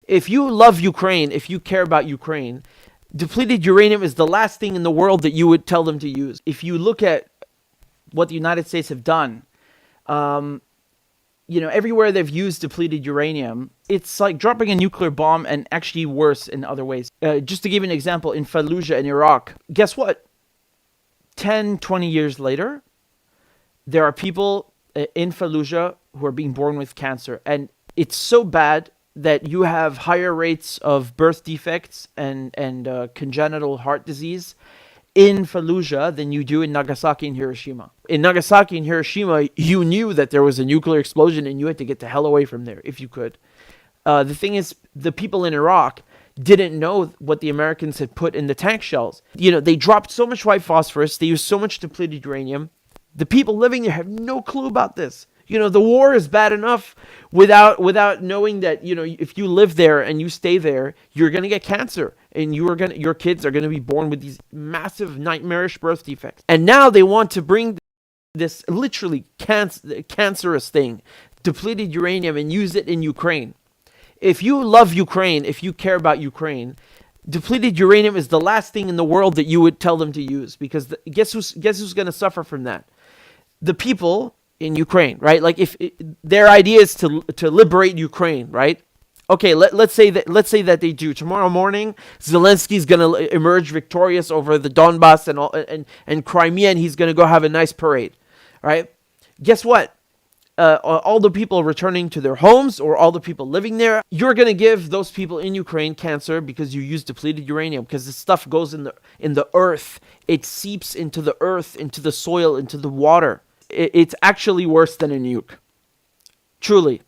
If you love Ukraine, if you care about Ukraine, depleted uranium is the last thing in the world that you would tell them to use. If you look at what the United States have done, everywhere they've used depleted uranium, it's like dropping a nuclear bomb, and actually worse in other ways. Just to give you an example, in Fallujah in Iraq, guess what? 10, 20 years later, there are people in Fallujah who are being born with cancer. And it's so bad that you have higher rates of birth defects and congenital heart disease in Fallujah than you do in Nagasaki and Hiroshima. In Nagasaki and Hiroshima, you knew that there was a nuclear explosion and you had to get the hell away from there if you could. The thing is, the people in Iraq didn't know what the Americans had put in the tank shells. They dropped so much white phosphorus, they used so much depleted uranium. The people living there have no clue about this. The war is bad enough without knowing that, if you live there and you stay there, you're going to get cancer, and your kids are going to be born with these massive nightmarish birth defects. And now they want to bring this literally cancerous thing, depleted uranium, and use it in Ukraine. If you love Ukraine, if you care about Ukraine, depleted uranium is the last thing in the world that you would tell them to use, because guess who's going to suffer from that? The people in Ukraine, right? Like, if their idea is to liberate Ukraine, right? Okay, let's say that they do. Tomorrow morning, Zelensky's gonna emerge victorious over the Donbass and Crimea, and he's gonna go have a nice parade, right? Guess what? All the people returning to their homes, or all the people living there, you're gonna give those people in Ukraine cancer because you use depleted uranium, because this stuff goes in the earth. It seeps into the earth, into the soil, into the water. It's actually worse than a nuke, truly,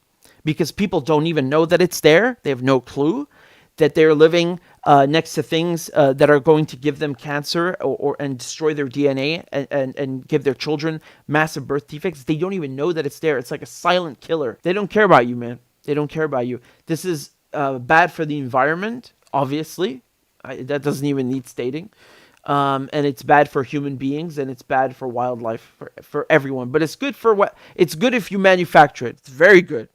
because people don't even know that it's there. They have no clue that they're living next to things that are going to give them cancer and destroy their DNA and give their children massive birth defects. They don't even know that it's there. It's like a silent killer. They don't care about you, man. They don't care about you. This is bad for the environment, obviously. That doesn't even need stating. And it's bad for human beings, and it's bad for wildlife, for everyone. But it's good for it's good if you manufacture it. It's very good.